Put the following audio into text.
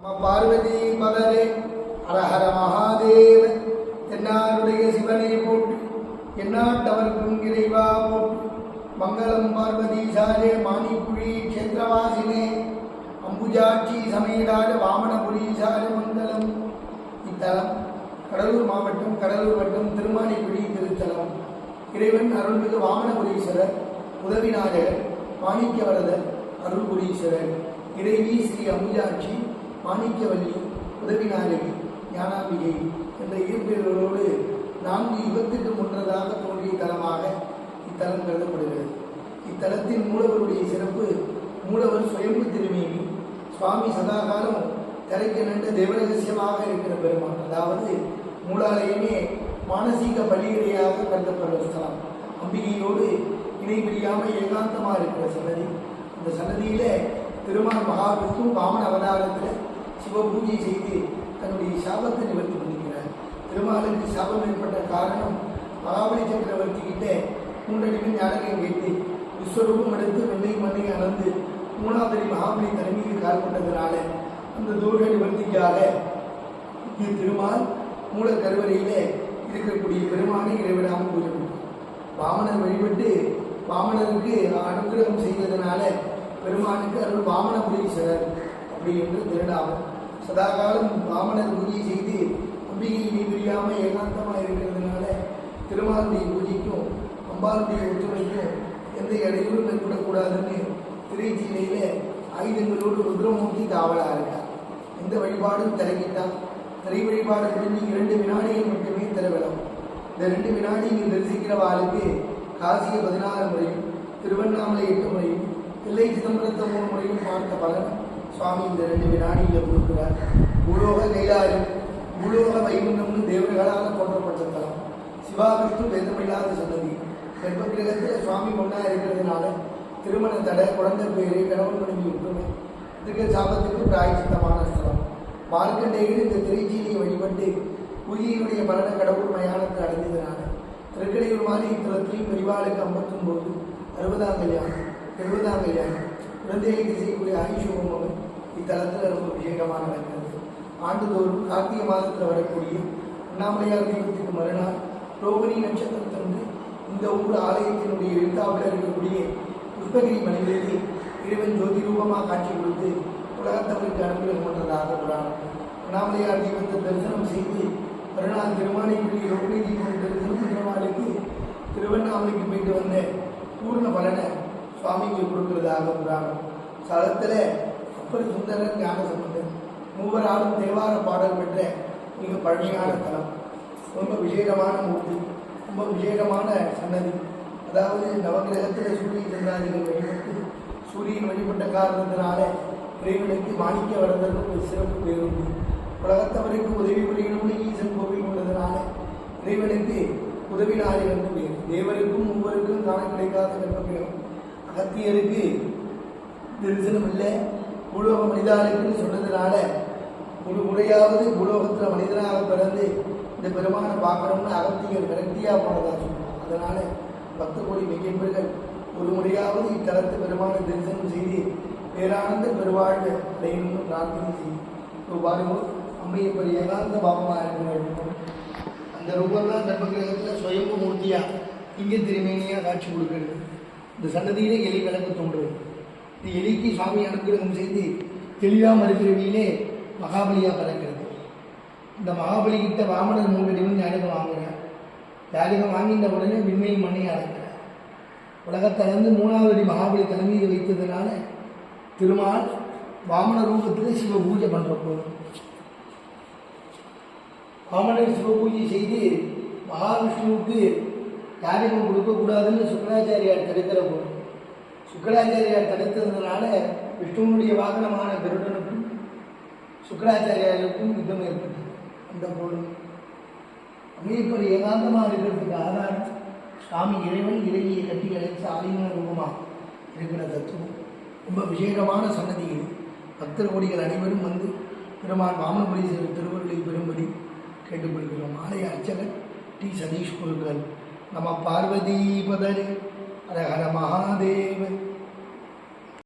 பார்வதி பதரே ஹரஹர மகாதேவ தென்னாருடைய சிவனே போட்டு எந்நாட்டவர்க்கும் இறைவா போட்டு மங்களம் பார்வதீசாரே மாணிக்குழி க்ஷேத்திரவாசினே அம்புஜாட்சி சமேதார வாமனபுரீசார மங்களம். இத்தலம் கடலூர் மாவட்டம் கடலூர் வட்டம் திருமாணிக்குழி திருத்தலம். இறைவன் அருள்மிகு வாமனபுரீஸ்வரர், உதவிநாயகர் மாணிக்கவரதர், அருள்புரீஸ்வரர், இறைவி ஸ்ரீ அம்புஜாட்சி, மாணிக்கவல்லி, உதவிநாயகி, ஞானாம்பிகை என்ற இயற்பெயர்களோடு 4 யுகத்துக்கு முன்னதாக தோன்றிய தலமாக இத்தலம் கருதப்படுகிறது. இத்தலத்தின் மூலவருடைய சிறப்பு, மூலவர் சுயம்பு திருமேனி, சுவாமி சதாகாலம் தரைக்க நின்ற தேவரகசியமாக இருக்கிற பெருமான். அதாவது மூலாலயமே மானசீக பள்ளிகளையாக கருதப்படுற ஸ்தலம். அம்பிகையோடு இணைபிரியாமல் ஏகாந்தமாக இருக்கிற சன்னதி. அந்த சன்னதியில திருமால் மகாவிஷ்ணு வாமன அவதாரத்தில் சிவ பூஜை செய்து தன்னுடைய சாபத்தை நிவர்த்தி பண்ணிக்கிறார். திருமாலுக்கு சாபம் ஏற்பட்ட காரணம், மகாபலி சக்கரவர்த்தி கிட்ட 3 அடி ஞானகம் கேட்டு விஸ்வரூபம் எடுத்து வெள்ளை மண்ணை அளந்து 3வது அடி மகாபலி தலைமையில் கால் கொண்டதுனால அந்த தோஷ நிவர்த்திக்காக திருமால் மூல கருவறையில இருக்கக்கூடிய பெருமானை இறைவிடாமல் பூஜை பண்ணார். வாமனர் வழிபட்டு வாமனருக்கு அனுகிரகம் செய்ததுனால பெருமானுக்கு அருள் வாமனபுரீஸ்வரர் அப்படி என்று திருநாமம். சதாகாலம் வாமனர் பூஜை செய்து அம்பிகையை பிரியாமல் ஏகாந்தமாக இருக்கிறதுனால திருமாலுடைய பூஜைக்கும் அம்பாளுடைய ஒற்றுமைக்கும் எந்த இடையூறும் ஏற்படக்கூடாதுன்னு திரைச்சீலையில ஆயுதங்களோடு ருத்ரமூர்த்தி காவலாக இருக்கார். எந்த வழிபாடும் திறக்கிட்டால் திரை வழிபாடு முடிஞ்சு 2 வினாடிகள் மட்டுமே திறவிடும். இந்த 2 வினாடிகள் தரிசிக்கிறவாளுக்கு காசியை 16 முறையும், திருவண்ணாமலை 8 முறையும், தில்லை சிதம்பரத்தை 3 முறையும் பார்த்த பலன் சுவாமி இந்த 2 வினாடியில் கொடுக்கிறார். பூலோக கைலாறு, பூலோக வைகுண்டம்னு தேவர்களால் போற்றப்பட்ட தலம். சிவாவிஷ்ணு வேதமில்லாத சன்னதி. கர்ப்பகிரகத்தில் சுவாமி ஒன்றா இருக்கிறதுனால திருமண தடை, குழந்தை பேரு, கணவன் மனைவி ஒற்றுமை, இதுக்கு சாபத்துக்கு பிராயச்சித்தமான ஸ்தலம். மார்க்கண்டேயர் இந்த திரைச்சீலியை வழிபட்டு பூஜையினுடைய பலனை கடவுள் மயானத்தை அடைந்ததுனால திருக்கடையூர் மாதிரி இத்தலத்திலையும் பெரிவாளுக்கு 59 60ஆம் கல்யாணம் 70ஆம் கல்யாணம் குழந்தைகளுக்கு செய்யக்கூடிய ஆயுஷோமம் இத்தலத்தில் ரொம்ப விசேஷமாக நடக்கிறது. ஆண்டுதோறும் கார்த்திகை மாதத்தில் வரக்கூடிய அண்ணாமலையார் தெய்வத்துக்கு மறுநாள் ரோகிணி நட்சத்திரத்திலிருந்து இந்த ஊர் ஆலயத்தினுடைய எழுத்தாவில் இருக்கக்கூடிய புஷ்பகிரி மலையிலிருந்து இறைவன் ஜோதி ரூபமாக காட்சி கொடுத்து உலகத்தவருக்கு அனுகிரகம் பண்ணுறதாக புராணம். அண்ணாமலையார் தெய்வத்தை தரிசனம் செய்து மறுநாள் திருமாணிக்குடி ரோகிணி தீபம் தரிசனம் பண்ணுறவாளுக்கு திருவண்ணாமலைக்கு போயிட்டு வந்த பூர்ண பலனை சுவாமிக்கு கொடுக்கிறதாக புராணம். ஸ்தலத்தில் அப்பர் சுந்தரர், ஞான சம்பந்தர் மூவராலும் தேவார பாடல் பெற்ற மிக பழமையான தலம். ரொம்ப விசேஷமான மூர்த்தி, ரொம்ப விசேஷமான சன்னதி. அதாவது நவகிரகத்தில் சூரிய சந்திராதிகள் வழிபட்டு சூரியன் வழிபட்ட காரணத்தினால இறைவனுக்கு மாணிக்க வரதற்கு ஒரு சிறப்பு பேர் உண்டு. உலகத்தவருக்கு உதவி புரியணும்னு ஈசன் கோவில் உள்ளதுனால இறைவனுக்கு உதவிநாயகன் பேர். தேவருக்கும் மூவருக்கும் காண கிடைக்காத கர்ப்பகிரகம். அகத்தியருக்கு தரிசனம் இல்லை, பூலோக மனிதாளுக்குன்னு சொன்னதுனால ஒரு முறையாவது பூலோகத்தில் மனிதனாக பிறந்து இந்த பெருமானை பார்க்கணும்னு அகத்தியர் விரக்தியாக போனதாக சொல்லுவாங்க. அதனால 10 கோடி மெய்யன்பர்கள் ஒரு முறையாவது இத்தலத்து பெருமானை தரிசனம் செய்து பேரானந்த பெருவாழ்வு அடையணும்னு பிரார்த்தனை செய்யும். இப்போ பாருங்க, அம்மையப்பர் ஏகாந்த பாவமாக இருக்கிற அந்த ரூபம்தான் கர்ப்பகிரகத்தில் சுயம்பு மூர்த்தியாக இங்கே திருமேனியாக காட்சி கொடுக்கிறது. இந்த சன்னதியிலே எலி விளக்கு தோன்றுவது. இந்த எலிக்கு சுவாமி அனுகிரகம் செய்து தெளிவாக மறுபிறவியிலே மகாபலியாக பிறக்கிறது. இந்த மகாபலி கிட்ட வாமனர் 3 அடி ஞானகம் வாங்குகிறார். ஞானகம் வாங்கின உடனே விண்மையின் மண்ணையை அடைக்கிறார். உலகத்திலிருந்து 3வது அடி மகாபலி தலைமையில் வைத்ததுனால திருமால் வாமன ரூபத்தில் சிவ பூஜை பண்ணுறப்போ வாமனர் சிவ பூஜை செய்து மகாவிஷ்ணுவுக்கு ஞானகம் கொடுக்கக்கூடாதுன்னு சுக்கராச்சாரியார் தடுக்கிறப்போ சுக்கராச்சாரியார் தடுத்ததுனால விஷ்ணுவனுடைய வாகனமான கருடனுக்கும் சுக்கராச்சாரியாருக்கும் யுத்தம் ஏற்பட்டது. அந்த போது அம்மையப்பர் ஏகாந்தமாக இருக்கிறதுக்கு ஆதாரம் சுவாமி இறைவன் இறைவியை கட்டி அழைத்து ஆலயமான ரூபமாக இருக்கிற தத்துவம். ரொம்ப விசேஷமான சன்னதி இது. பக்தர் கோடிகள் அனைவரும் வந்து பெருமான் வாமனபுரீஸ்வரர் திருவருளை பெறும்படி கேட்டுக்கொள்கிறோம். ஆலய அர்ச்சகர் டி. சதீஷ் குருக்கள். நம பார்வதி பதரே ஹர ஹர மகாதேவ.